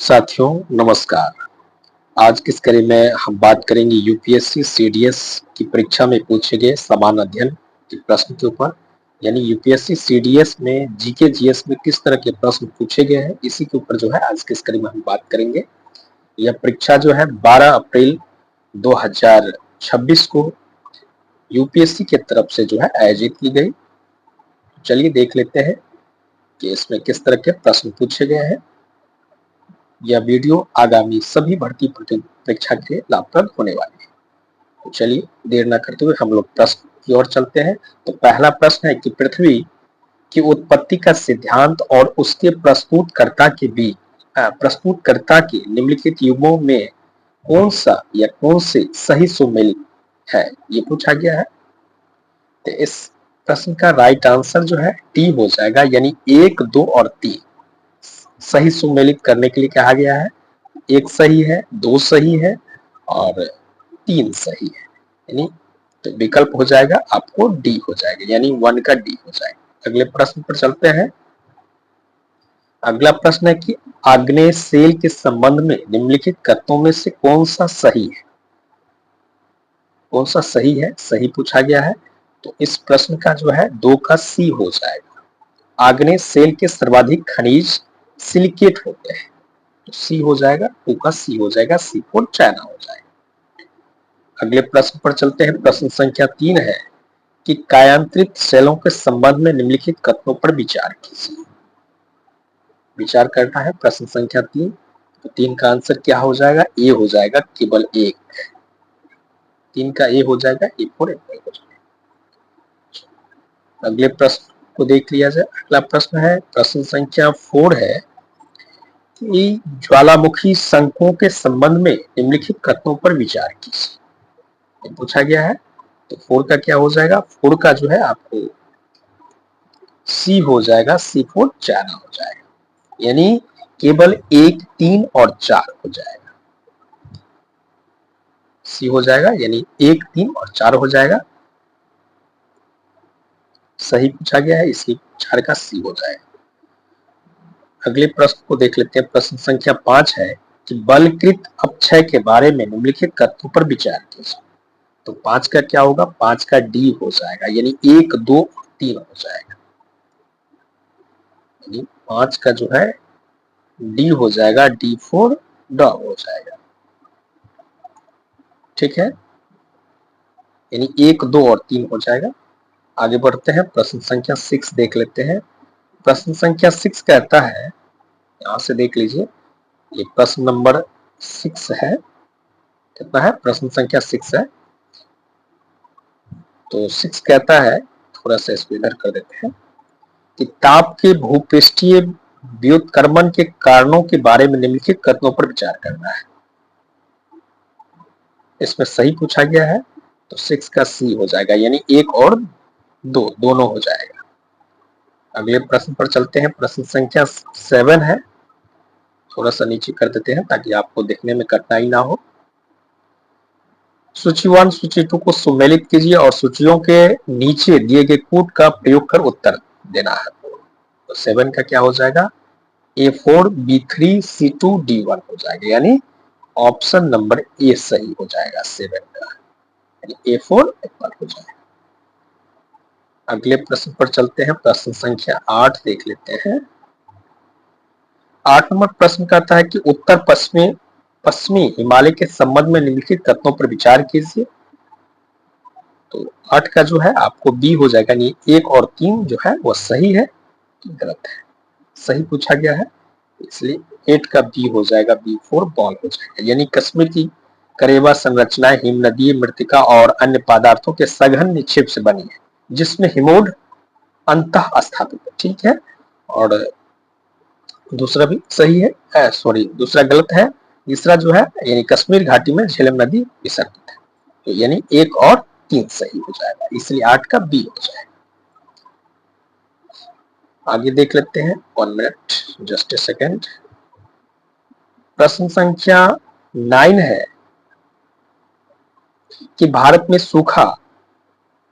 साथियों नमस्कार। आज की इस कड़ी में हम बात करेंगे यूपीएससी सीडीएस की परीक्षा में पूछे गए समान अध्ययन के प्रश्न के ऊपर। यानी यूपीएससी सीडीएस में जीके जीएस में किस तरह के प्रश्न पूछे गए हैं, इसी के ऊपर जो है आज की इस कड़ी में हम बात करेंगे। यह परीक्षा जो है 12 अप्रैल 2026 को यूपीएससी की तरफ से जो है आयोजित की गई। चलिए देख लेते हैं कि इसमें किस तरह के प्रश्न पूछे गए हैं। यह वीडियो आगामी सभी भर्ती परीक्षा के लिए लाभप्रद होने वाली है। तो चलिए देर न करते हुए हम लोग प्रश्न की ओर चलते हैं। तो पहला प्रश्न है कि पृथ्वी की उत्पत्ति का सिद्धांत और उसके प्रस्तुतकर्ता के निम्नलिखित युगों में कौन सा या कौन से सही सुमेलित है, ये पूछा गया है। तो इस प्रश्न का राइट आंसर जो है डी हो जाएगा, यानी 1, 2 और 3 सही सुमेलित करने के लिए कहा गया है। 1 सही है, 2 सही है और 3 सही है, यानी तो विकल्प हो जाएगा आपको डी हो जाएगा, यानी 1 का डी हो जाएगा। अगले प्रश्न पर चलते हैं। अगला प्रश्न है कि आग्नेय सेल के संबंध में निम्नलिखित कथनों में से कौन सा सही है। कौन सा सही है, सही पूछा गया है। तो इस प्रश्न का जो है 2 का सी हो जाएगा। आग्नेय सेल के सर्वाधिक खनिज सिलिकेट होते हैं, तो सी हो जाएगा, 2 का सी हो जाएगा, C4 चाइना हो जाएगा। अगले प्रश्न पर चलते हैं। प्रश्न संख्या 3 है कि कायांतरित सेलों के संबंध में निम्नलिखित कथनों पर विचार कीजिए। विचार करना है प्रश्न संख्या 3। तो 3 का आंसर क्या हो जाएगा, ए हो जाएगा, केवल 1। 3 का ए हो जाएगा, A4 हो जाएगा। अगले प्रश्न को देख लिया जाए। अगला प्रश्न है, प्रश्न संख्या 4 है कि ज्वालामुखी शंकुओं के संबंध में निम्नलिखित कथनों पर विचार कीजिए, पूछा गया है। तो 4 का क्या हो जाएगा, 4 का जो है आपको सी हो जाएगा, C4 चाइना हो जाएगा, यानी केवल 1, 3 और 4 हो जाएगा। सी हो जाएगा, यानी 1, 3 और 4 हो जाएगा। सही पूछा गया है, इसलिए 4 का सी हो जाएगा। अगले प्रश्न को देख लेते हैं। प्रश्न संख्या 5 है कि बलकृत अपक्षय के बारे में निम्नलिखित कथनों पर विचार कीजिए। तो 5 का क्या होगा, 5 का डी हो जाएगा, यानी 1, 2 और 3 हो जाएगा, यानी 5 का जो है डी हो जाएगा, D4 ड हो जाएगा। ठीक है, यानी 1, 2 और 3 हो जाएगा। आगे बढ़ते हैं। प्रश्न संख्या 6 देख लेते हैं। प्रश्न संख्या 6 कहता है, यहां से देख लीजिए, ये प्रश्न नंबर 6 है। कितना है, प्रश्न संख्या 6 है। तो 6 कहता है, थोड़ा सा इसको इधर कर देते हैं, कि ताप के भूपृष्ठीय व्युत्क्रमण के कारणों के बारे में निम्नलिखित कथनों पर विचार करना है। इसमें सही पूछा गया है, तो 6 का सी हो जाएगा, यानी 1 और 2 दोनों हो जाएगा। अगले प्रश्न पर चलते हैं। प्रश्न संख्या 7 है। थोड़ा सा नीचे कर देते हैं ताकि आपको देखने में कठिनाई ना हो। सूची 1 सूची 2 को सुमेलित कीजिए और सूचियों के नीचे दिए गए कूट का प्रयोग कर उत्तर देना है। तो 7 का क्या हो जाएगा, A4 B3 C2 D1 हो जाएगा, यानी ऑप्शन नंबर ए सही हो जाएगा 7 का, यानी A4 एप्पल हो जाएगा। अगले प्रश्न पर चलते हैं। प्रश्न संख्या 8 देख लेते हैं। 8 नंबर प्रश्न कहता है कि उत्तर पश्चिमी हिमालय के संबंध में निम्नलिखित कथनों पर विचार कीजिए। तो 8 का जो है आपको बी हो जाएगा, यानी 1 और 3 जो है वो सही है, गलत है। सही पूछा गया है, इसलिए 8 का बी हो जाएगा, B4 बॉल हो जाएगा, यानी कश्मीर की करेवा संरचनाएं हिमनदीय मृतिका और अन्य पदार्थों के सघन निक्षेप से बनी है, जिसमें हिमोड अंतः स्थापित है। ठीक है, और दूसरा भी सही है, सॉरी दूसरा गलत है। तीसरा जो है, यानी कश्मीर घाटी में झेलम नदी विसर्जित है, तो यानी 1 और 3 सही हो जाएगा, इसलिए 8 का बी हो जाएगा। आगे देख लेते हैं, 1 मिनट, जस्ट ए सेकेंड। प्रश्न संख्या 9 है कि भारत में सूखा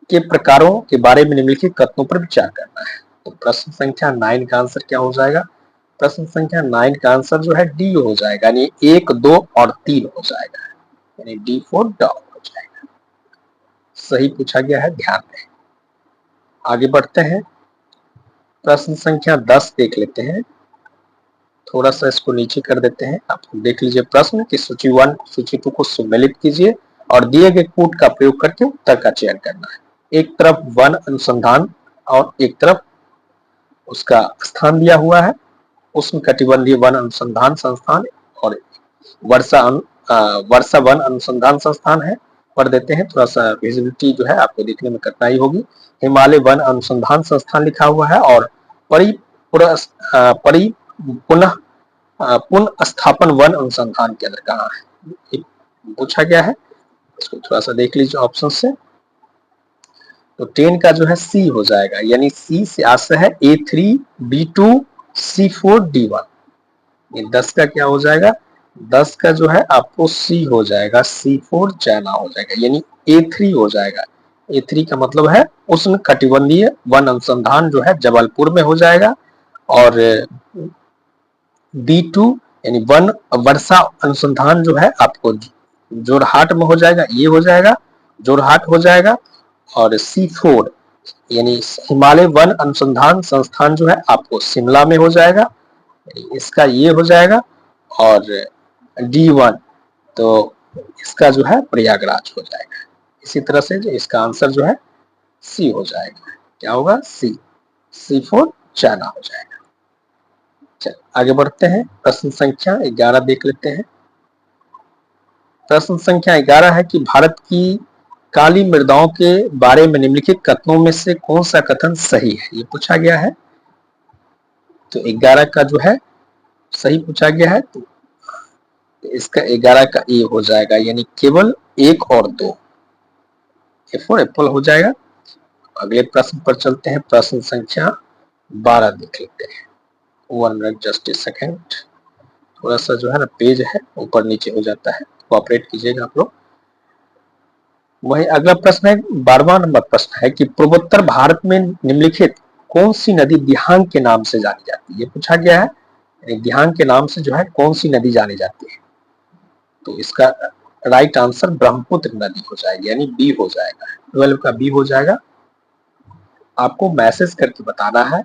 के प्रकारों के बारे में निम्नलिखित कथनों पर विचार करना है। तो प्रश्न संख्या 9 का आंसर क्या हो जाएगा, प्रश्न संख्या 9 का आंसर जो है डी हो जाएगा, यानी 1, 2 और 3 हो जाएगा, यानी डी फॉर डॉग हो जाएगा। सही पूछा गया है, ध्यान दें। आगे बढ़ते हैं, प्रश्न संख्या 10 देख लेते हैं। थोड़ा सा इसको नीचे कर देते हैं। आप देख लीजिए प्रश्न कि सूची 1 सूची 2 को सम्मिलित कीजिए और दिए गए कोड का प्रयोग करके उत्तर का चयन करना है। एक तरफ वन अनुसंधान और एक तरफ उसका स्थान दिया हुआ है, उष्णकटिबंधीय वन अनुसंधान संस्थान और वर्षा वन अनुसंधान संस्थान है। पढ़ देते हैं, थोड़ा सा विजिबिलिटी जो है आपको देखने में कठिनाई होगी। हिमालय वन अनुसंधान संस्थान लिखा हुआ है और पुनः पुनः स्थापन वन अनुसंधान केंद्र कहाँ है, पूछा गया है। इसको थोड़ा सा देख लीजिए ऑप्शन से। तो 10 का जो है सी हो जाएगा, यानी सी से आंसर है A3 B2 C4 D1। ये 10 का क्या हो जाएगा, 10 का जो है आपको सी हो जाएगा, C4 चाइना हो जाएगा, यानी A3 हो जाएगा। A3 का मतलब है उष्ण कटिबंधीय वन अनुसंधान जो है जबलपुर में हो जाएगा, और B2 यानी वन वर्षा अनुसंधान जो है आपको जोरहाट में हो जाएगा, ये हो जाएगा, जोरहाट हो जाएगा। और C4 यानी हिमालय वन अनुसंधान संस्थान जो है आपको शिमला में हो जाएगा, इसका ये हो जाएगा। और D1 तो इसका जो है प्रयागराज हो जाएगा। इसी तरह से जो इसका आंसर जो है सी हो जाएगा, क्या होगा, सी, C4 चाइना हो जाएगा। चलिए आगे बढ़ते हैं, प्रश्न संख्या 11 देख लेते हैं। प्रश्न संख्या 11 है कि भारत की काली मृदाओं के बारे में निम्नलिखित कथनों में से कौन सा कथन सही है, ये पूछा गया है। तो 11 का जो है सही पूछा गया है, तो इसका 11 का ए हो जाएगा, यानी केवल 1 और 2, ए फॉर एप्पल हो जाएगा। अगले प्रश्न पर चलते हैं, प्रश्न संख्या 12 देख लेते हैं। 1 मिनट जस्ट ए सेकेंड, थोड़ा सा जो है ना पेज है ऊपर नीचे हो जाता है, कोऑपरेट कीजिएगा आप लोग। वही अगला प्रश्न है, 12वां नंबर प्रश्न है कि पूर्वोत्तर भारत में निम्नलिखित कौन सी नदी दिहांग के नाम से जानी जाती है, ये पूछा गया है। दिहांग के नाम से जो है कौन सी नदी जानी जाती है, तो इसका राइट आंसर ब्रह्मपुत्र नदी हो जाएगी, यानी बी हो जाएगा, 12 का बी हो जाएगा। आपको मैसेज करके बताना है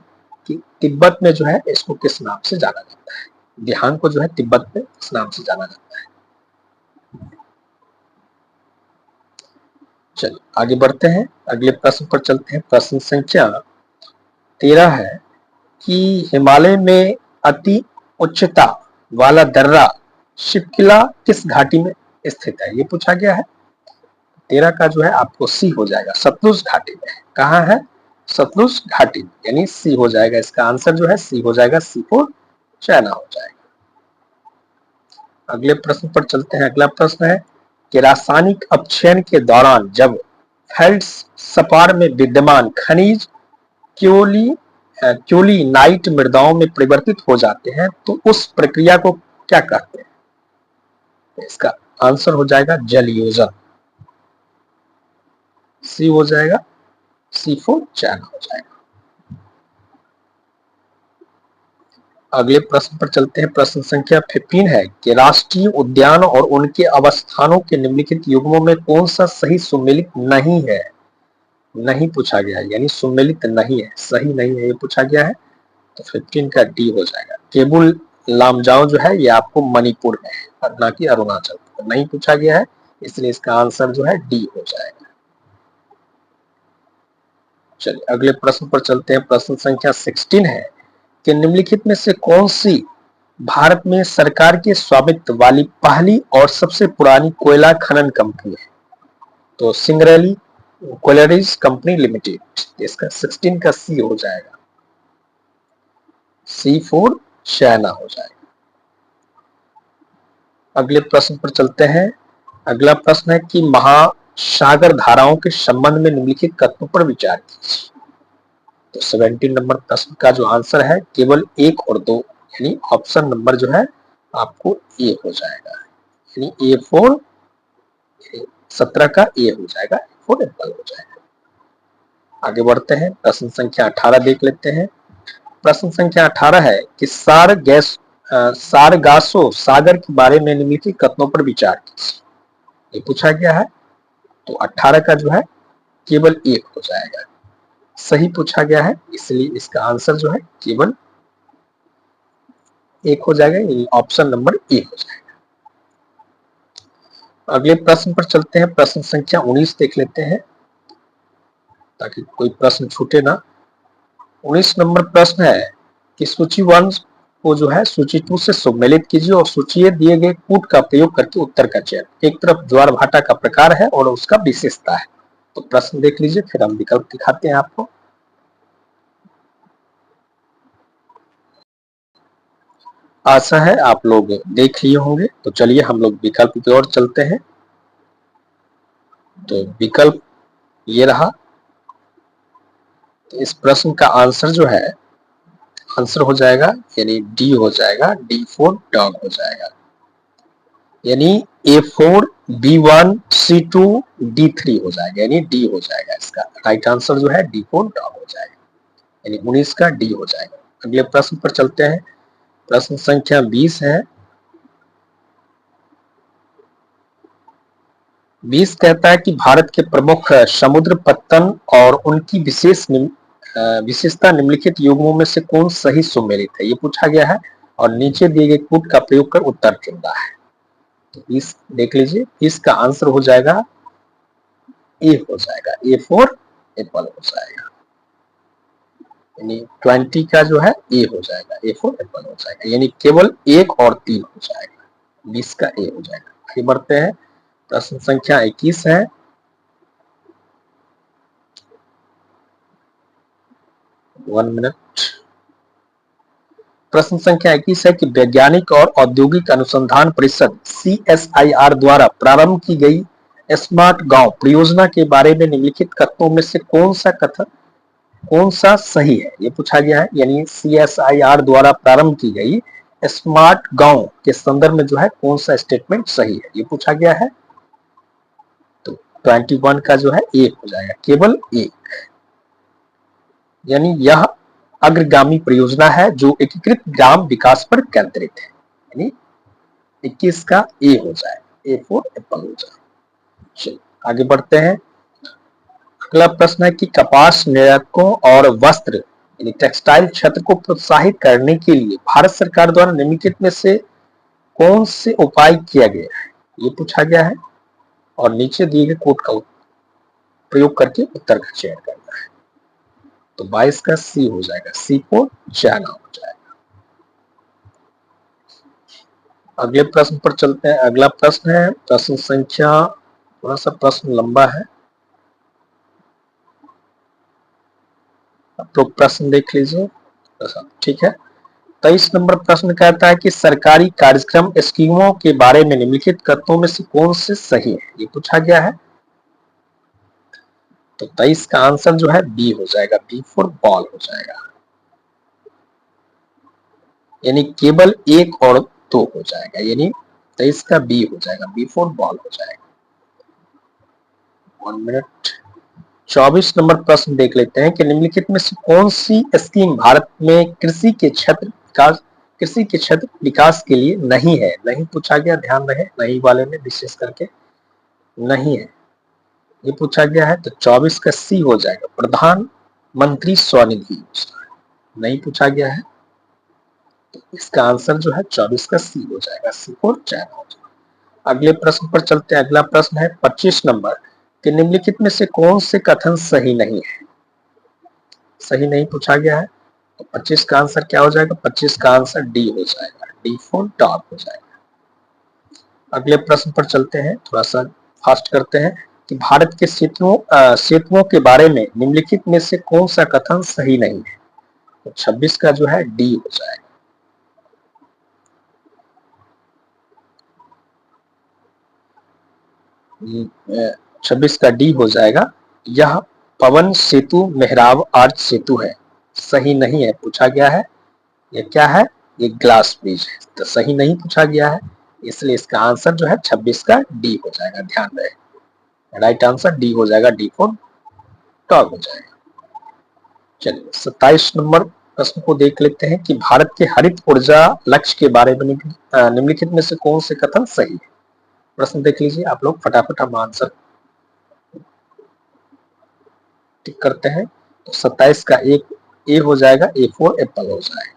कि तिब्बत में जो है इसको किस नाम से जाना जाता है, दिहांग को जो है तिब्बत में किस नाम से जाना जाता है। चलिए आगे बढ़ते हैं, अगले प्रश्न पर चलते हैं। प्रश्न संख्या 13 है कि हिमालय में अति उच्चता वाला दर्रा शिवकिला किस घाटी में स्थित है, ये पूछा गया है। 13 का जो है आपको सी हो जाएगा, सतलुज घाटी में। कहाँ है, सतलुज घाटी, यानी सी हो जाएगा, इसका आंसर जो है सी हो जाएगा, C4 चाइना हो जाएगा। अगले प्रश्न पर चलते हैं। अगला प्रश्न है कि रासायनिक अपक्षयन के दौरान जब फेल्ड्सपार में विद्यमान खनिज क्योलिनाइट मृदाओं में परिवर्तित हो जाते हैं तो उस प्रक्रिया को क्या कहते हैं, इसका आंसर हो जाएगा जलयोजन, सी हो जाएगा, C4 चाइना हो जाएगा। अगले प्रश्न पर चलते हैं। प्रश्न संख्या 15 है कि राष्ट्रीय उद्यान और उनके अवस्थानों के निम्नलिखित युग्मों में कौन सा सही सुमेलित नहीं है, नहीं पूछा गया है, यानी सुमेलित नहीं है, सही नहीं है, ये पूछा गया है। तो 15 का डी हो जाएगा। केबुल लामजाओ जो है ये आपको मणिपुर में है, ना कि अरुणाचल, तो नहीं पूछा गया है, इसलिए इसका आंसर जो है डी हो जाएगा। चलिए अगले प्रश्न पर चलते हैं। प्रश्न संख्या 16 है कि निम्नलिखित में से कौन सी भारत में सरकार के स्वामित्व वाली पहली और सबसे पुरानी कोयला खनन कंपनी है, तो सिंगरेली क्वालिटीज कंपनी लिमिटेड, इसका 16 का सी हो जाएगा, C4 चाइना हो जाएगा। अगले प्रश्न पर चलते हैं। अगला प्रश्न है कि महासागर धाराओं के संबंध में निम्नलिखित कथनों पर विचार कीजिए। तो 17 नंबर प्रश्न का जो आंसर है केवल 1 और 2, यानी ऑप्शन नंबर जो है आपको ए हो जाएगा, यानी A4, 17 का ए हो जाएगा, A4 एप्पल हो जाएगा। आगे बढ़ते हैं, प्रश्न संख्या 18 देख लेते हैं। प्रश्न संख्या 18 है कि सारगासो सागर के बारे में निम्नलिखित कथनों पर विचार कीजिए। ये पूछा गया है। तो 18 का जो है केवल एक हो जाएगा, सही पूछा गया है, इसलिए इसका आंसर जो है केवल एक हो जाएगा, ऑप्शन नंबर ए हो जाएगा। अगले प्रश्न पर चलते हैं। प्रश्न संख्या 19 देख लेते हैं ताकि कोई प्रश्न छूटे ना। 19 नंबर प्रश्न है कि सूची 1 को जो है सूची 2 से सम्मिलित कीजिए और सूची में दिए गए कूट का प्रयोग करके उत्तर का चयन। एक तरफ ज्वार भाटा का प्रकार है और उसका विशेषता है। तो प्रश्न देख लीजिए, फिर हम विकल्प दिखाते हैं आपको। आशा है आप लोग देख लिए होंगे। तो चलिए हम लोग विकल्प की ओर चलते हैं। तो विकल्प ये रहा। तो इस प्रश्न का आंसर जो है, आंसर हो जाएगा यानी डी हो जाएगा, D4 डॉग हो जाएगा, यानी A4 B1 C2 D3 हो जाएगा, यानी डी हो जाएगा। इसका राइट आंसर जो है D4 डॉग हो जाएगा, यानी 19 का डी हो जाएगा। अगले प्रश्न पर चलते हैं। प्रश्न संख्या 20 है। 20 कहता है कि भारत के प्रमुख समुद्र पत्तन और उनकी विशेषता निम्नलिखित युग्मों में से कौन सही सुमेलित है, ये पूछा गया है और नीचे दिए गए कूट का प्रयोग कर उत्तर चुनना है। तो इस देख लीजिए, इसका आंसर हो जाएगा ए हो जाएगा, A4 एप्पल हो जाएगा, यानी 20 का जो है ए हो जाएगा, A4 एप्पल हो जाएगा, यानी केवल 1 और 3 हो जाएगा, 20 का ए हो जाएगा। आगे बढ़ते हैं। प्रश्न संख्या 21 है। One minute. प्रश्न संख्या 21 है कि वैज्ञानिक और औद्योगिक अनुसंधान परिषद CSIR द्वारा प्रारंभ की गई स्मार्ट गांव परियोजना के बारे में निम्नलिखित कथनों में से कौन सा सही है, ये पूछा गया है। यानी CSIR द्वारा प्रारंभ की गई स्मार्ट गांव के संदर्भ में जो है कौन सा स्टेटमेंट सही है, ये पूछा गया है। तो 21 का जो है एक हो जाएगा, केवल एक, यानी यह अग्रगामी परियोजना है जो एकीकृत ग्राम विकास पर केंद्रित है, यानी 21 का ए हो जाए, A4 एप्पल हो जाए। चलिए आगे बढ़ते हैं। अगला प्रश्न है कि कपास निर्यातकों और वस्त्र यानी टेक्सटाइल क्षेत्र को प्रोत्साहित करने के लिए भारत सरकार द्वारा निम्नलिखित में से कौन से उपाय किया गया है, ये पूछा गया है और नीचे दिए गए कोड का प्रयोग करके उत्तर का चयन करना है। तो 22 का सी हो जाएगा, C4 चाइना हो जाएगा। अगले प्रश्न पर चलते हैं। अगला प्रश्न है प्रश्न संख्या, थोड़ा सा प्रश्न लंबा है तो प्रश्न देख लीजिए, ठीक है। 23 नंबर प्रश्न कहता है कि सरकारी कार्यक्रम स्कीमों के बारे में निम्नलिखित कथनों में से कौन से सही है, ये पूछा गया है। तो 23 का आंसर जो है बी हो जाएगा, B4 बॉल हो जाएगा, यानी केवल 1 और 2 हो जाएगा, यानी 23 का बी हो जाएगा, B4 बॉल हो जाएगा। 1 मिनट। 24 नंबर प्रश्न देख लेते हैं कि निम्नलिखित में से कौन सी स्कीम भारत में कृषि के क्षेत्र विकास के लिए नहीं है, नहीं पूछा गया, ध्यान रहे नहीं वाले में विशेष करके नहीं है ये पूछा गया है। तो 24 का सी हो जाएगा, प्रधानमंत्री स्वनिधि योजना, नहीं पूछा गया है। तो इसका आंसर जो है 24 का सी हो जाएगा, C4 चाइना हो जाएगा। अगले प्रश्न पर चलते हैं। अगला प्रश्न है 25 नंबर कि निम्नलिखित में से कौन से कथन सही नहीं है, सही नहीं पूछा गया है। तो 25 का आंसर क्या हो जाएगा, 25 का आंसर डी हो जाएगा, D4 डॉग हो जाएगा। अगले प्रश्न पर चलते हैं, थोड़ा सा फास्ट करते हैं कि भारत के सेतुओं के बारे में निम्नलिखित में से कौन सा कथन सही नहीं है। तो 26 का जो है डी हो जाएगा। 26 का डी हो जाएगा, यह पवन सेतु मेहराब आर्च सेतु है, सही नहीं है पूछा गया है। ये क्या है, ये ग्लास ब्रिज है, तो सही नहीं पूछा गया है, इसलिए इसका आंसर जो है 26 का डी हो जाएगा, ध्यान रहे राइट आंसर डी हो जाएगा, D4 डॉग हो जाएगा। चलिए 27 नंबर प्रश्न को देख लेते हैं कि भारत के हरित ऊर्जा लक्ष्य के बारे में निम्नलिखित में से कौन से कथन सही है। प्रश्न देख लीजिए आप लोग, फटाफट हम आंसर टिक करते हैं। तो 27 का एक ए हो जाएगा, A4 एप्पल हो जाएगा।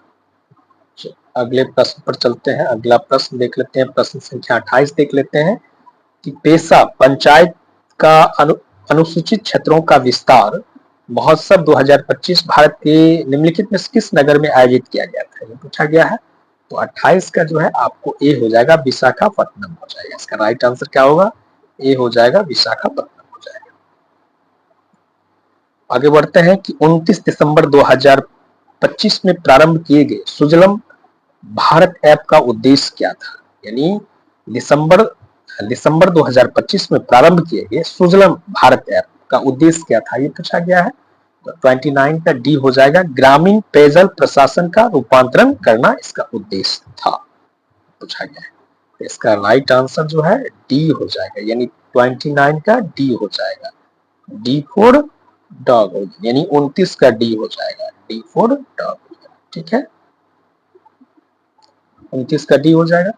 अगले प्रश्न पर चलते हैं। अगला प्रश्न देख लेते हैं, प्रश्न संख्या 28 देख लेते हैं कि पेशा पंचायत का अनुसूचित क्षेत्रों का विस्तार महोत्सव 2025 भारत के निम्नलिखित में से किस नगर में आयोजित किया गया था, ये पूछा गया है। तो 28 का जो है आपको ए हो जाएगा, विशाखापट्टनम हो जाएगा। इसका राइट आंसर क्या होगा, ए हो जाएगा, विशाखापट्टनम हो जाएगा। आगे बढ़ते हैं कि 29 दिसंबर 2025 में प्रारंभ किए गए सुजलम भारत ऐप का उद्देश्य क्या था। यानी दिसंबर 2025 में प्रारंभ किए गए सुजलम भारत ऐप का उद्देश्य क्या था, ये पूछा गया है। तो 29 का डी हो जाएगा, ग्रामीण पेयजल प्रशासन का रूपांतरण करना इसका उद्देश्य था, पूछा गया है। तो इसका राइट आंसर जो है डी हो जाएगा, यानी 29 का डी हो जाएगा, डी फॉर डॉग, यानी 29 का डी हो जाएगा, डी फॉर डॉग। ठीक है, 29 का डी हो जाएगा।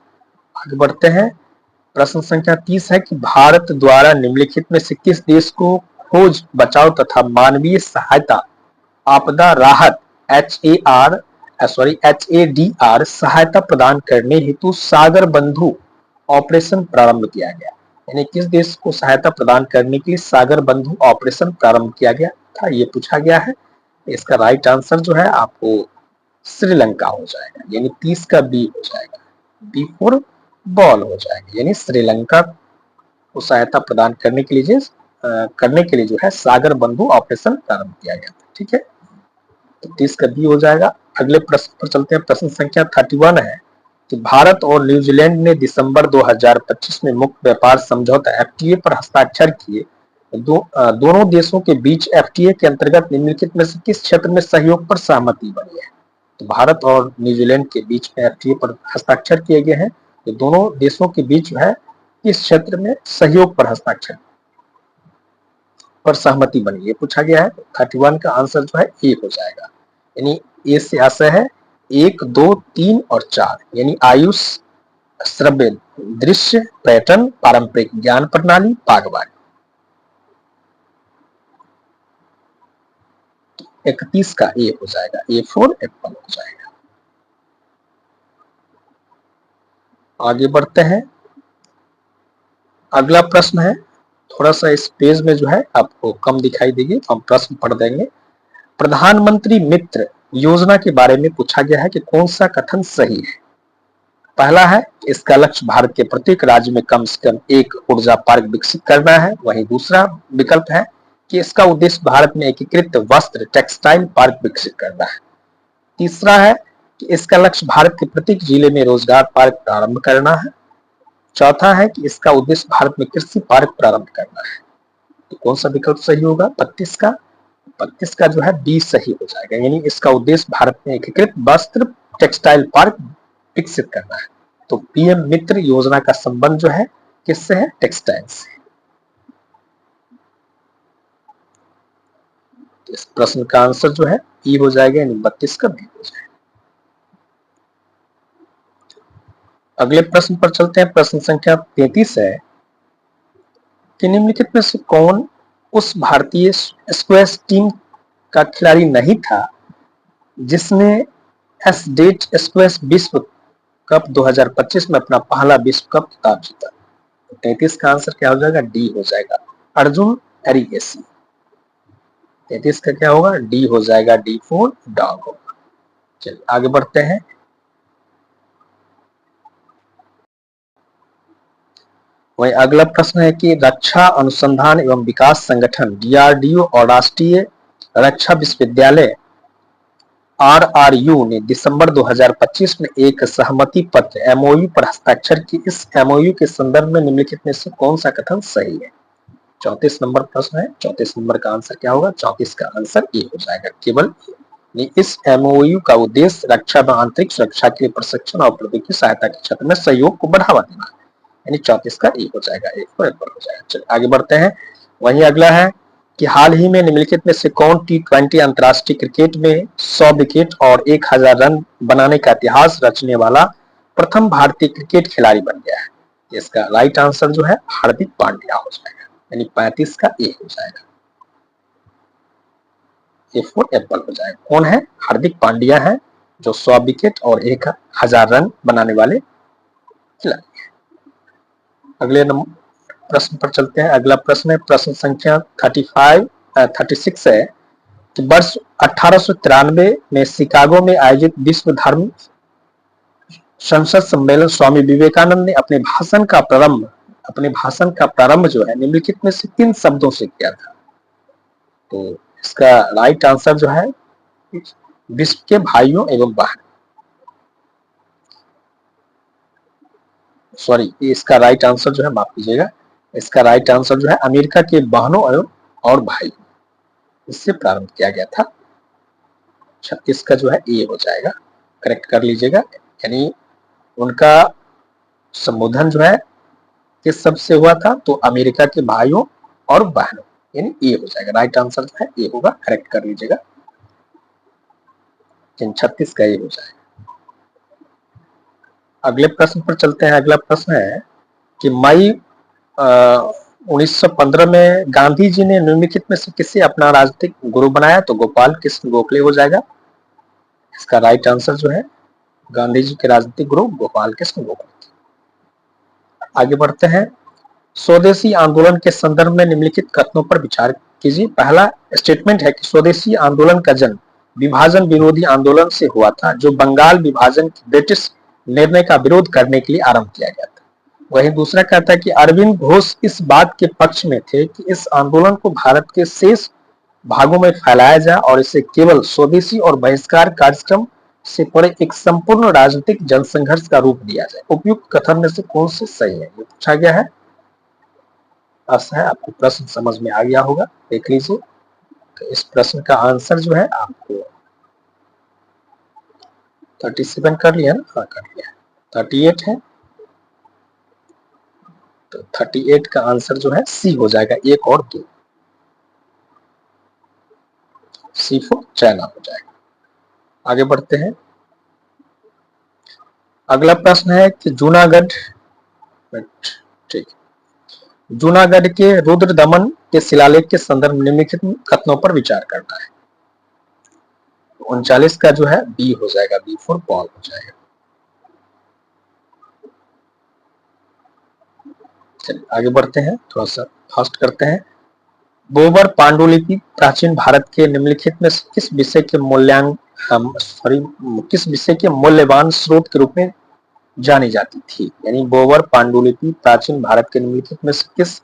आगे बढ़ते हैं, प्रश्न संख्या 30 है कि भारत द्वारा निम्नलिखित में से किस देश को खोज बचाव तथा मानवीय सहायता आपदा राहत HADR सहायता प्रदान करने हेतु सागर बंधु ऑपरेशन प्रारंभ किया गया। यानी किस देश को सहायता प्रदान करने के लिए सागर बंधु ऑपरेशन प्रारंभ किया गया था, ये पूछा गया है। इसका राइट आंसर जो है आपको श्रीलंका हो जाएगा, यानी 30 का बी हो जाएगा, बी फॉर बॉल हो जाएगा, यानी श्रीलंका को सहायता प्रदान करने के लिए जो है सागर बंधु ऑपरेशन प्रारंभ किया गया था। ठीक है, तो 30 का बी हो जाएगा। अगले प्रश्न पर चलते हैं, प्रश्न संख्या 31 है कि भारत और न्यूजीलैंड ने दिसंबर 2025 में मुक्त व्यापार समझौता FTA पर हस्ताक्षर किए। दोनों देशों के बीच FTA के अंतर्गत निम्नलिखित में से किस क्षेत्र में सहयोग पर सहमति बनी है। तो भारत और न्यूजीलैंड के बीच में FTA पर हस्ताक्षर किए गए हैं। तो दोनों देशों के बीच जो है किस क्षेत्र में सहयोग पर हस्ताक्षर पर सहमति बनी, ये पूछा गया है। 31 का आंसर जो है ए हो जाएगा, यानी ए से आशय है 1, 2, 3 और 4, यानी आयुष, श्रव्य, दृश्य, पर्यटन, पारंपरिक ज्ञान प्रणाली, बागवानी। 31 का ए हो जाएगा, A4 एप्पल हो जाएगा। आगे बढ़ते हैं, अगला प्रश्न है, थोड़ा सा इस पेज में जो है आपको कम दिखाई देगी, हम प्रश्न पढ़ देंगे। प्रधानमंत्री मित्र योजना के बारे में पूछा गया है कि कौन सा कथन सही है। पहला है इसका लक्ष्य भारत के प्रत्येक राज्य में कम से कम एक ऊर्जा पार्क विकसित करना है। वहीं दूसरा विकल्प है कि इसका उद्देश्य भारत में एकीकृत वस्त्र टेक्सटाइल पार्क विकसित करना है। तीसरा है कि इसका लक्ष्य भारत के प्रत्येक जिले में रोजगार पार्क प्रारंभ करना है। चौथा है कि इसका उद्देश्य भारत में कृषि पार्क प्रारंभ करना है। तो कौन सा विकल्प सही होगा, 32 का जो है बी सही हो जाएगा, यानी इसका उद्देश्य भारत में एकीकृत वस्त्र टेक्सटाइल पार्क विकसित करना है। तो PM मित्र योजना का संबंध जो है किससे है, टेक्सटाइल से। तो इस प्रश्न का आंसर जो है ई हो जाएगा, यानी 32 का बी हो जाएगा। अगले प्रश्न पर चलते हैं, प्रश्न संख्या 33 है कि निम्नलिखित में से कौन उस भारतीय स्क्वैश टीम का खिलाड़ी नहीं था जिसने एसडेट स्क्वैश विश्व कप 2025 में अपना पहला विश्व कप खिताब जीता। 33 का आंसर क्या हो जाएगा, डी हो जाएगा, अर्जुन एरिगेसी। 33 का क्या होगा, डी हो जाएगा, डी फॉर डॉग होगा। चलिए आगे बढ़ते हैं। वही अगला प्रश्न है कि रक्षा अनुसंधान एवं विकास संगठन DRDO और राष्ट्रीय रक्षा विश्वविद्यालय RRU ने दिसंबर 2025 में एक सहमति पत्र MOU पर हस्ताक्षर की। इस MOU के संदर्भ में निम्नलिखित में से कौन सा कथन सही है। 34 नंबर प्रश्न है, 34 नंबर का आंसर क्या होगा, 34 का आंसर ए हो जाएगा, केवल इस MOU का उद्देश्य रक्षा व आंतरिक सुरक्षा के लिए प्रशिक्षण और प्रौद्योगिकी सहायता के क्षेत्र में सहयोग को बढ़ावा देना है, यानी 34 का ए हो जाएगा, एक पर हो जाएगा। चलिए आगे बढ़ते हैं। वहीं अगला है कि हाल ही में निम्नलिखित में से कौन T20 अंतर्राष्ट्रीय क्रिकेट में 100 विकेट और 1000 रन बनाने का इतिहास रचने वाला प्रथम भारतीय क्रिकेट खिलाड़ी बन गया है? इसका राइट आंसर जो है हार्दिक पांड्या हो जाएगा, यानी 35 का ए हो जाएगा, ए फॉर एप्पल हो जाएगा। कौन है? हार्दिक पांड्या है, जो 100 विकेट और 1000 रन बनाने वाले खिलाड़ी हैं। अगले प्रश्न पर चलते हैं। अगला प्रश्न है प्रश्न संख्या 36 है कि वर्ष 1893 में शिकागो में आयोजित विश्व धर्म संसद सम्मेलन स्वामी विवेकानंद ने अपने भाषण का प्रारंभ जो है निम्नलिखित में से किन शब्दों से किया था? तो इसका राइट आंसर जो है विश्व के भाइयों एवं बहन, सॉरी इसका राइट आंसर जो है, माफ कीजिएगा, इसका राइट आंसर जो है अमेरिका के बहनों और भाई, इससे प्रारंभ किया गया था। 36 का जो है ए हो जाएगा, करेक्ट कर लीजिएगा। यानी उनका संबोधन जो है किस शब्द से हुआ था? तो अमेरिका के भाइयों और बहनों, यानी ए हो जाएगा। राइट आंसर जो है ए होगा, करेक्ट कर लीजिएगा, 36 का ए हो जाएगा। अगले प्रश्न पर चलते हैं। अगला प्रश्न है कि मई 1915 में गांधी जी ने निम्नलिखित में से किसे अपना राजनीतिक गुरु बनाया? तो गोपाल कृष्ण गोखले हो जाएगा। इसका राइट आंसर जो है गांधी जी के राजनीतिक गुरु गोपाल कृष्ण गोखले। आगे बढ़ते हैं। स्वदेशी आंदोलन के संदर्भ में निम्नलिखित कथनों पर विचार कीजिए। पहला स्टेटमेंट है कि स्वदेशी आंदोलन का जन्म विभाजन विरोधी आंदोलन से हुआ था, जो बंगाल विभाजन के ब्रिटिश निर्णय का विरोध करने के लिए आरंभ किया गया था। वहीं दूसरा कहता है कि अरविंद घोष इस बात के पक्ष में थे कि इस आंदोलन को भारत के शेष भागों में फैलाया जाए और इसे केवल स्वदेशी और बहिष्कार कार्यक्रम से परे एक संपूर्ण राजनीतिक जनसंघर्ष का रूप दिया जाए। उपयुक्त कथन में से कौन से सही है, ये पूछा गया है। आशा है आपको प्रश्न समझ में आ गया होगा, देख लीजिए। तो इस प्रश्न का आंसर जो है आपको 37 कर लिया ना? हाँ कर लिया। 38 है, तो 38 का आंसर जो है सी हो जाएगा, 1 और 2, सी फॉर चाइना हो जाएगा। आगे बढ़ते हैं। अगला प्रश्न है कि जूनागढ़ के रुद्र दमन के शिलालेख के संदर्भ में निम्नलिखित कथनों पर विचार करना है। 39 का जो है बी हो जाएगा, बी फॉर बॉल हो जाएगा। चलिए आगे बढ़ते हैं, थोड़ा सा फास्ट करते हैं। बोबर पांडुलिपि प्राचीन भारत के निम्नलिखित में किस विषय के मूल्यवान स्रोत के रूप में जानी जाती थी? यानी बोबर पांडुलिपि प्राचीन भारत के निम्नलिखित में किस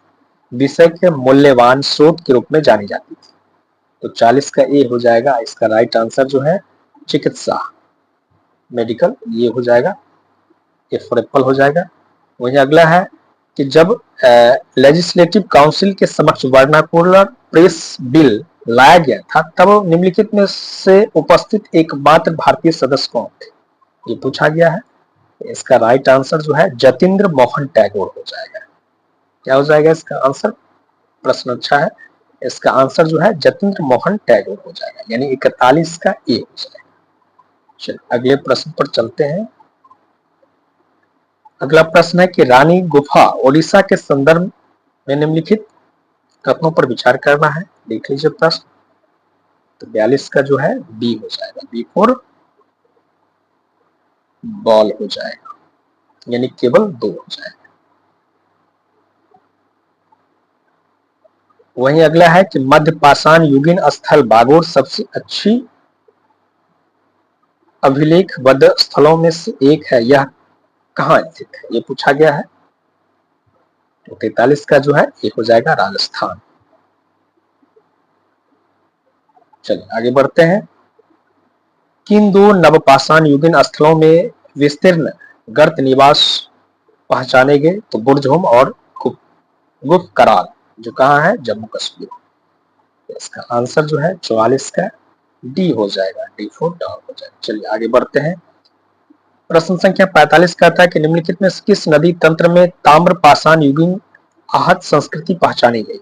विषय के मूल्यवान स्रोत के रूप में जानी जाती थी? तो 40 का ए हो जाएगा। इसका राइट आंसर जो है चिकित्सा, मेडिकल, ये हो जाएगा, ए फॉर एप्पल हो जाएगा। वहीं अगला है कि जब लेजिस्लेटिव काउंसिल के समक्ष वर्नाकुलर प्रेस बिल लाया गया था, तब निम्नलिखित में से उपस्थित एकमात्र भारतीय सदस्य कौन थे? ये पूछा गया है। इसका राइट आंसर जो है जतिंद्र मोहन टैगोर हो जाएगा। क्या हो जाएगा इसका आंसर? प्रश्न अच्छा है। इसका आंसर जो है जतिंद्र मोहन टैगोर हो जाएगा, यानी 41 का ए हो जाएगा। चलिए अगले प्रश्न पर चलते हैं। अगला प्रश्न है कि रानी गुफा ओडिशा के संदर्भ में निम्नलिखित कथनों पर विचार करना है। देख लीजिए प्रश्न। तो 42 का जो है बी हो जाएगा, बी फॉर बॉल हो जाएगा, यानी केवल 2 हो जाएगा। वहीं अगला है कि मध्य पाषाण युगीन स्थल बागोर सबसे अच्छी अभिलेखबद्ध स्थलों में से एक है, यह कहाँ स्थित है? ये पूछा गया है। तो 43 का जो है ये हो जाएगा राजस्थान। चलिए आगे बढ़ते हैं। किन 2 नवपाषाण युगीन स्थलों में विस्तीर्ण गर्त निवास पहचाने गए? तो बुर्जहोम और गुफ कराल, जो कहाँ है? जम्मू कश्मीर। इसका आंसर जो है 44 का डी हो जाएगा, डी फॉर डॉग हो जाएगा। चलिए आगे बढ़ते हैं। प्रश्न संख्या 45 कहता है कि निम्नलिखित में किस नदी तंत्र में ताम्र पाषाण युगीन आहत संस्कृति पहचानी गई?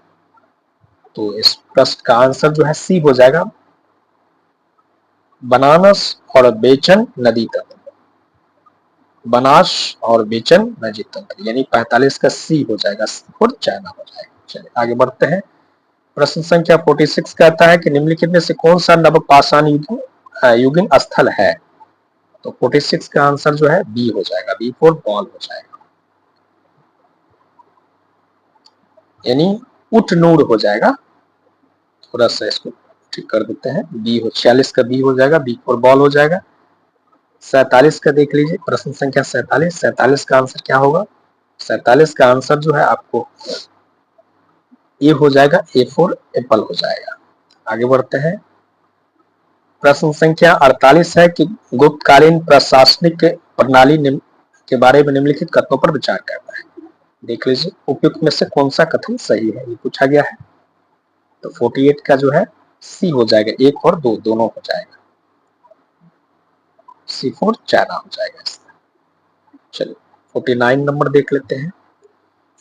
तो इस प्रश्न का आंसर जो है सी हो जाएगा, बनास और बेचन नदी तंत्र, बनास और बेचन नदी तंत्र, यानी 45 का सी हो जाएगा, और चाइना हो जाएगा। चलिए आगे बढ़ते हैं। प्रश्न संख्या 46 कहता है कि निम्नलिखित में से कौन सा नवपाषाण युगीन स्थल है। तो 46 का आंसर जो है बी हो जाएगा, बी फॉर बॉल हो जाएगा, यानी उटनूर हो जाएगा। थोड़ा सा इसको ठीक कर देते हैं, बी हो 46 का बी हो जाएगा, बी फॉर बॉल हो जाएगा। 47 का देख लीजिए, प्रश्न संख्या 47 का आंसर क्या होगा। 47 का आंसर जो है आपको ए हो जाएगा, ए फॉर एप्पल हो जाएगा। आगे बढ़ते हैं। प्रश्न संख्या 48 है कि गुप्तकालीन प्रशासनिक प्रणाली के बारे में निम्नलिखित कथनों पर विचार करना है। देख लीजिए, उपयुक्त में से कौन सा कथन सही है, ये पूछा गया है। तो 48 का जो है सी हो जाएगा, 1 और 2 दोनों हो जाएगा, सी फॉर चाइना हो जाएगा इसका। चलिए 49 नंबर देख लेते हैं।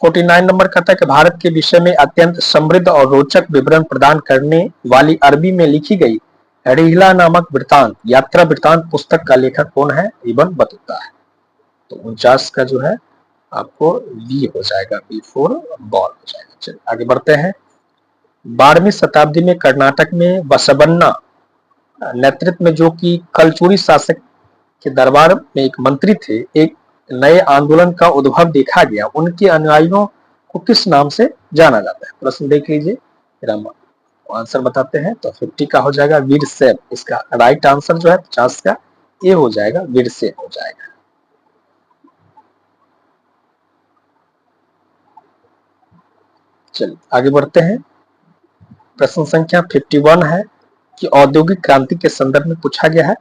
49 नंबर कहता है कि भारत के विषय में अत्यंत समृद्ध और रोचक विवरण प्रदान करने वाली अरबी में लिखी गई रिहला नामक वृत्तांत यात्रा वृत्तांत पुस्तक का लेखक कौन है, इब्न बतूता है। तो 49 का जो है आपको बी हो जाएगा, बी फॉर बॉल हो जाएगा। चलिए आगे बढ़ते हैं। 12वीं शताब्दी में कर्नाटक में बसवन्ना नेतृत्व में जो कि कलचुरी शासक के दरबार में एक मंत्री थे, एक नए आंदोलन का उद्भव देखा गया। उनके अनुयायियों को किस नाम से जाना जाता है। प्रश्न देख लीजिए, आंसर बताते हैं। तो 50 का हो जाएगा वीरशैव, इसका राइट आंसर जो है 50 का ए हो जाएगा, वीरशैव हो जाएगा। चलिए आगे बढ़ते हैं। प्रश्न संख्या 51 है कि औद्योगिक क्रांति के संदर्भ में पूछा गया है।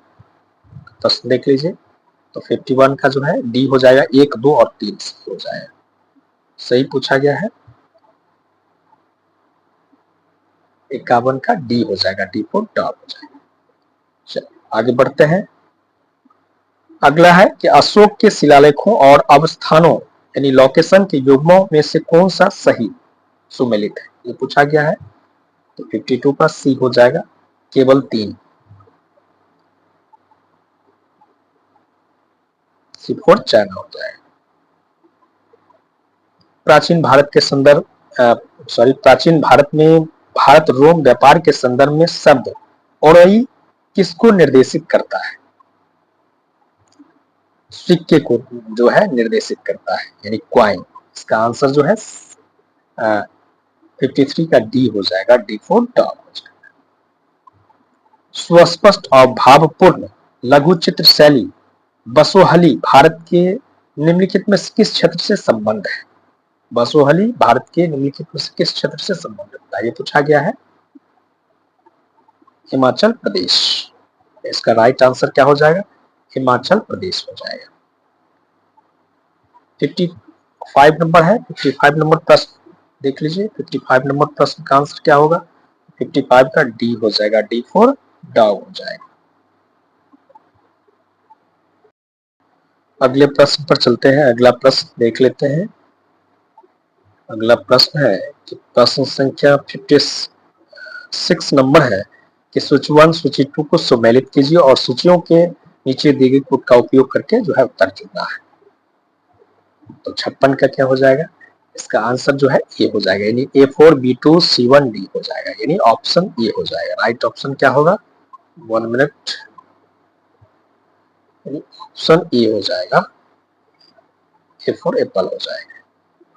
प्रश्न देख लीजिए, तो 51 का जो है डी हो जाएगा, 1, 2 और 3 हो जाएगा, सही पूछा गया है। 51 का डी हो जाएगा, डी फॉर डॉग हो जाएगा। चलिए आगे बढ़ते हैं। अगला है कि अशोक के शिलालेखों और अवस्थानों यानी लोकेशन के युग्मों में से कौन सा सही सुमेलित है, ये पूछा गया है। तो 52 का सी हो जाएगा, केवल 3, सी फॉर चाइना हो जाएगा। प्राचीन भारत के संदर्भ प्राचीन भारत में भारत रोम व्यापार के संदर्भ में शब्द ओरोई किसको निर्देशित करता है। सिक्के को जो है निर्देशित करता है, यानी क्वाइन। इसका आंसर जो है 53 का डी हो जाएगा, डी फॉर डॉग हो जाएगा। सुस्पष्ट और भावपूर्ण लघु चित्र शैली बसोहली भारत के निम्नलिखित में किस क्षेत्र से संबंध है। बसोहली भारत के निम्नलिखित में से किस क्षेत्र से संबंधित है, ये पूछा गया है। हिमाचल प्रदेश, इसका राइट आंसर क्या हो जाएगा, हिमाचल प्रदेश हो जाएगा। 55 नंबर है, 55 नंबर प्रश्न देख लीजिए। 55 नंबर प्रश्न का आंसर क्या होगा, 55 का डी हो जाएगा, डी फॉर डॉग हो जाएगा। अगले प्रश्न पर चलते हैं। अगला प्रश्न देख लेते हैं। अगला प्रश्न है कि प्रश्न संख्या 56 नंबर है कि सूची 1 सूची 2 को सुमेलित कीजिए और सूचियों के नीचे दी गई कोड का उपयोग करके जो है उत्तर चुनना है। तो 56 का क्या हो जाएगा, इसका आंसर जो है ए हो जाएगा, यानी A4 B2 C1 D हो जाएगा, यानी ऑप्शन ए हो जाएगा। राइट ऑप्शन क्या होगा, 1 मिनट, यानी ऑप्शन ए हो जाएगा, A4 एप्पल हो जाएगा।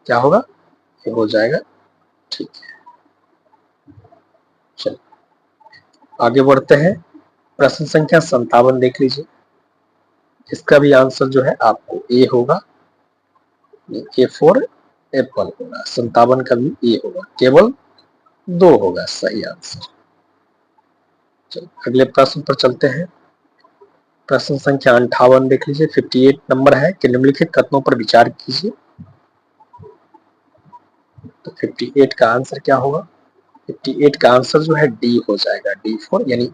क्या होगा, ये हो जाएगा, ठीक है। चलिए आगे बढ़ते हैं। प्रश्न संख्या 57 देख लीजिए, इसका भी आंसर जो है आपको ए होगा, A4 एप्पल होगा। 57 का भी ए होगा, केवल 2 होगा सही आंसर। चलिए अगले प्रश्न पर चलते हैं। प्रश्न संख्या 58 देख लीजिए, 58 नंबर है कि निम्नलिखित कथनों पर विचार कीजिए। तो 58 का आंसर क्या होगा, 58 का आंसर जो है डी हो जाएगा, डी फॉर, यानी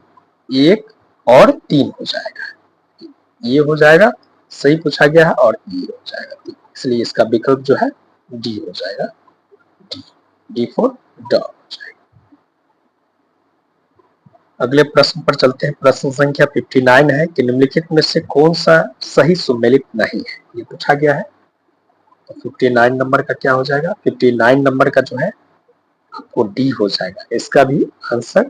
1 और 3 हो जाएगा, ये हो जाएगा, सही पूछा गया है, और ये हो जाएगा, इसलिए इसका विकल्प जो है डी हो जाएगा, डी फॉर डॉग हो जाएगा। अगले प्रश्न पर चलते हैं। प्रश्न संख्या 59 है कि निम्नलिखित में से कौन सा सही सुमेलित नहीं है, ये पूछा गया है। तो 59 नंबर का क्या हो जाएगा? 59 नंबर का जो है आपको डी हो जाएगा, इसका भी आंसर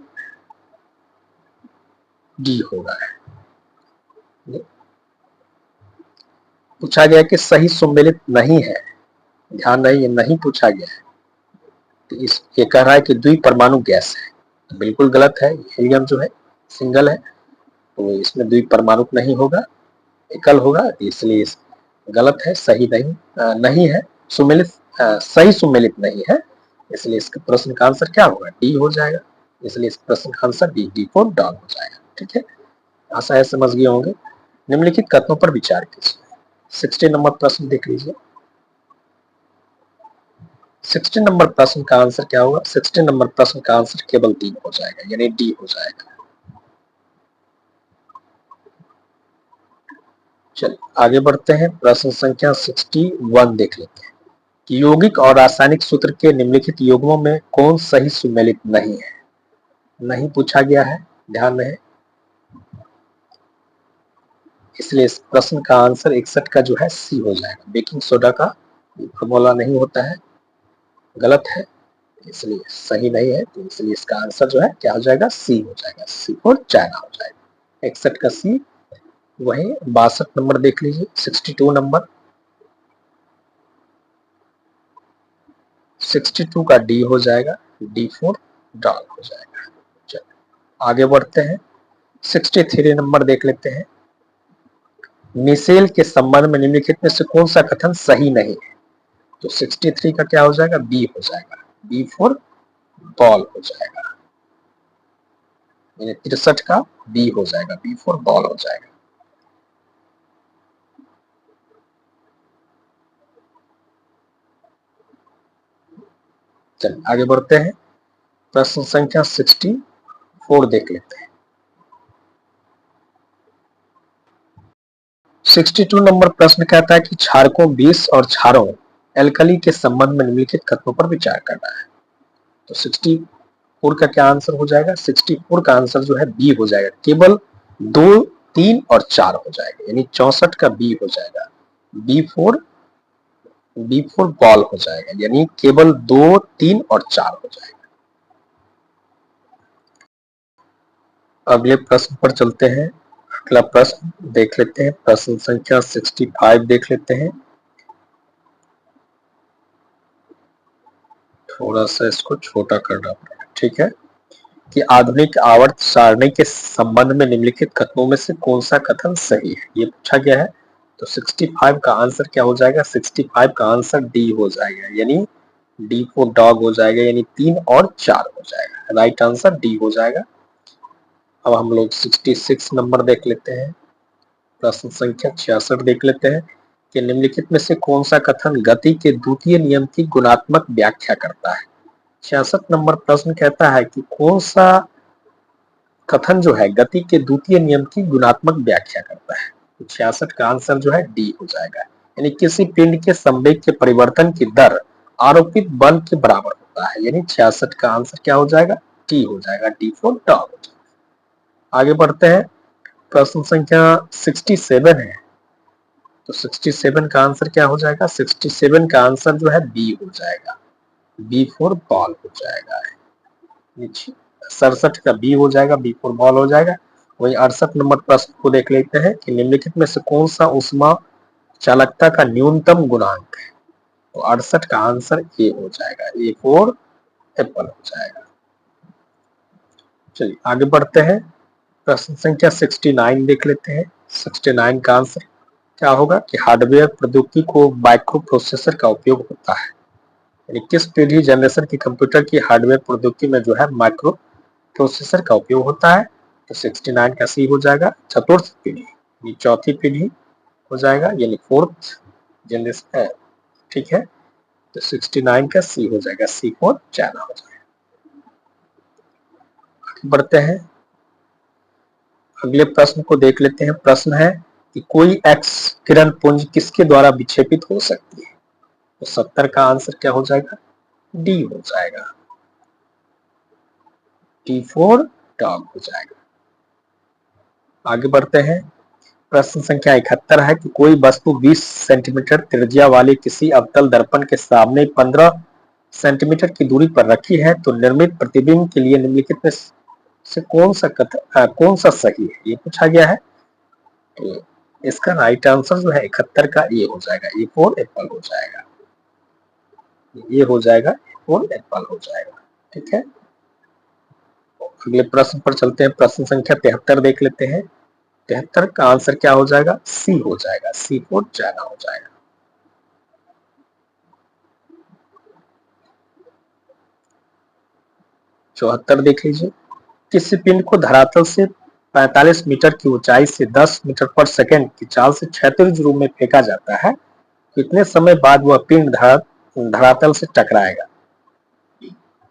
डी होगा। पूछा गया कि सही सुमेलित नहीं है, ध्यान रहे ये नहीं पूछा गया है। तो इस ये कह रहा है कि द्विपरमाणु गैस है, तो बिल्कुल गलत है। हीलियम जो है सिंगल है, तो इसमें द्विपरमाणु नहीं होगा, एकल होगा, इसलिए गलत है, सही नहीं है, सुमेलित सही सुमेलित नहीं है, इसलिए इसके प्रश्न का आंसर क्या होगा? डी हो जाएगा। इसलिए इस प्रश्न का आंसर डी फॉर डॉग हो जाएगा। ठीक है, आशा है समझ गए होंगे। निम्नलिखित कथनों पर विचार कीजिए। 60 नंबर प्रश्न देख लीजिए। 60 नंबर प्रश्न का आंसर क्या होगा? 60 नंबर प्रश्न का आंसर केवल 3 हो जाएगा, यानी डी हो जाएगा। चलिए आगे बढ़ते हैं। प्रश्न संख्या 61 देख लेते हैं कि यौगिक और रासायनिक सूत्र के निम्नलिखित युग्मों में कौन सही सुमेलित नहीं है? नहीं पूछा गया है, ध्यान रहे, इसलिए इस प्रश्न का आंसर 61 का जो है सी हो जाएगा। बेकिंग सोडा का फॉर्मूला नहीं होता है, गलत है, इसलिए सही नहीं है, तो इसलिए इसका आंसर जो है क्या हो जाएगा? सी हो जाएगा, सी फॉर चाइना हो जाएगा। 61 का सी। वही 62 नंबर देख लीजिए। 62 नंबर, 62 का डी हो जाएगा, डी फॉर डॉग हो जाएगा। चलिए आगे बढ़ते हैं। 63 नंबर देख लेते हैं। मिसेल के संबंध में निम्नलिखित में से कौन सा कथन सही नहीं है? तो 63 का क्या हो जाएगा? बी हो जाएगा, बी फॉर बॉल हो जाएगा, यानी 63 का बी हो जाएगा, बी फॉर बॉल हो जाएगा। चलिए आगे बढ़ते हैं। प्रश्न संख्या 64 देख लेते हैं। 62 नंबर प्रश्न कहता है कि क्षारकों विष और क्षारों एल्कली के संबंध में निम्नलिखित कथनों पर विचार करना है। तो 64 का क्या आंसर हो जाएगा? 64 का आंसर जो है बी हो जाएगा, केवल 2, 3 और 4 हो जाएगा, यानी 64 का बी हो जाएगा, बी फोर बॉल हो जाएगा, यानी केवल 2, 3 और 4 हो जाएगा। अगले प्रश्न पर चलते हैं। अगला प्रश्न देख लेते हैं। प्रश्न संख्या 65 देख लेते हैं। थोड़ा सा इसको छोटा करना पड़ेगा, ठीक है। कि आधुनिक आवर्त सारणी के संबंध में निम्नलिखित कथनों में से कौन सा कथन सही है, ये पूछा गया है। तो 65 का आंसर क्या हो जाएगा? 65 का आंसर डी हो जाएगा, यानी डी फॉर डॉग हो जाएगा, यानी 3 और 4 हो जाएगा। राइट आंसर डी हो जाएगा। अब हम लोग 66 नंबर देख लेते हैं। प्रश्न संख्या 66 देख लेते हैं कि निम्नलिखित में से कौन सा कथन गति के द्वितीय नियम की गुणात्मक व्याख्या करता है? 66 नंबर प्रश्न कहता है कि कौन सा कथन जो है गति के द्वितीय नियम की गुणात्मक व्याख्या करता है। तो 66 का आंसर जो है डी हो जाएगा, यानी किसी पिंड के संवेग के परिवर्तन की दर आरोपित बल के बराबर होता है, यानी 66 का आंसर क्या हो जाएगा? टी हो जाएगा, डी फॉर डॉग। आगे बढ़ते हैं। प्रश्न संख्या 67 है। तो 67 का आंसर क्या हो जाएगा? 67 का आंसर जो है बी हो जाएगा, बी फॉर बॉल हो जाएगा। 67 का बी हो जाएगा, बी फॉर बॉल हो जाएगा। वही 68 नंबर प्रश्न को देख लेते हैं कि निम्नलिखित में से कौन सा उष्मा चालकता का न्यूनतम गुणांक है? तो 68 का आंसर ए हो जाएगा, ए फॉर एप्पल हो जाएगा। चलिए आगे बढ़ते हैं। प्रश्न संख्या 69 देख लेते हैं। 69 का आंसर क्या होगा कि हार्डवेयर प्रौद्योगिकी को माइक्रो प्रोसेसर का उपयोग होता है, यानी किस पीढ़ी जनरेशन की कंप्यूटर की हार्डवेयर प्रौद्योगिकी में जो है माइक्रो प्रोसेसर का उपयोग होता है? तो 69 का सी हो जाएगा, चतुर्थ पीढ़ी, ये चौथी पीढ़ी हो जाएगा, यानी फोर्थ जनरेशन है, ठीक है। तो 69 का सी हो जाएगा, सी फॉर चाइना हो जाएगा। बढ़ते हैं, अगले प्रश्न को देख लेते हैं। प्रश्न है कि कोई एक्स किरण पुंज किसके द्वारा विक्षेपित हो सकती है? तो 70 का आंसर क्या हो जाएगा? डी हो जाएगा, डी फॉर डॉग हो जाएगा। आगे बढ़ते हैं। प्रश्न संख्या 71 है कि कोई वस्तु 20 सेंटीमीटर त्रिज्या वाले किसी अवतल दर्पण के सामने 15 सेंटीमीटर की दूरी पर रखी है तो निर्मित प्रतिबिंब के लिए निम्नलिखित में से कौन सा सही है, ये पूछा गया है। तो इसका राइट आंसर जो है 71 का ये हो जाएगा, ए फॉर एप्पल हो जाएगा, ये हो जाएगा ए फॉर एप्पल हो जाएगा। ठीक है, अगले प्रश्न पर चलते हैं। प्रश्न संख्या 73 देख लेते हैं। 73 का आंसर क्या हो जाएगा, सी हो जाएगा, सी फॉर चाइना हो जाएगा। चौहत्तर देख लीजिए। किसी पिंड को धरातल से 45 मीटर की ऊंचाई से 10 मीटर पर सेकंड की चाल से क्षैतिज रूप में फेंका जाता है, कितने समय बाद वह पिंड धरातल से टकराएगा।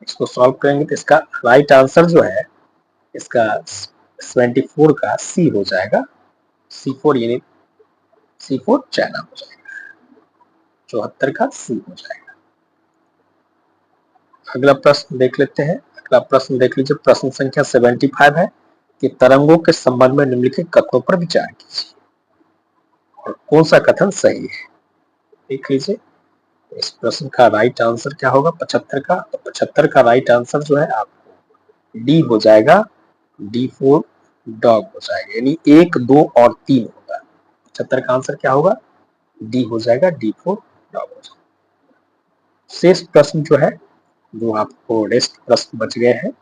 इसको सॉल्व करेंगे तो इसका राइट आंसर जो है इसका 74 का सी हो जाएगा, सी फोर यानी सी फोर चाइना हो जाएगा। 74 का सी हो जाएगा। अगला प्रश्न देख लेते हैं। अगला प्रश्न देख लीजिए। प्रश्न संख्या 75 है कि तरंगों के संबंध में निम्नलिखित कथनों पर विचार कीजिए और कौन सा कथन सही है, देख लीजिए। इस प्रश्न का राइट आंसर क्या होगा 75 का, तो 75 का राइट आंसर जो है आपको डी हो जाएगा, डी फोर डॉग हो जाएगा, यानी 1, 2 और 3 होगा। 75 का आंसर क्या होगा, डी हो जाएगा, डी फोर डॉग हो जाएगा। शेष प्रश्न जो है, जो आपको रेस्ट प्रश्न बच गए हैं,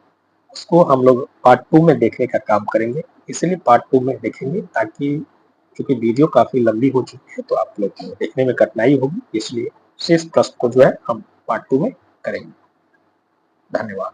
उसको हम लोग पार्ट 2 में देखने का काम करेंगे। इसलिए पार्ट 2 में देखेंगे ताकि, क्योंकि वीडियो काफी लंबी हो चुकी है तो आप लोग को देखने में कठिनाई होगी, इसलिए शेष प्रश्न को जो है हम पार्ट 2 में करेंगे। धन्यवाद।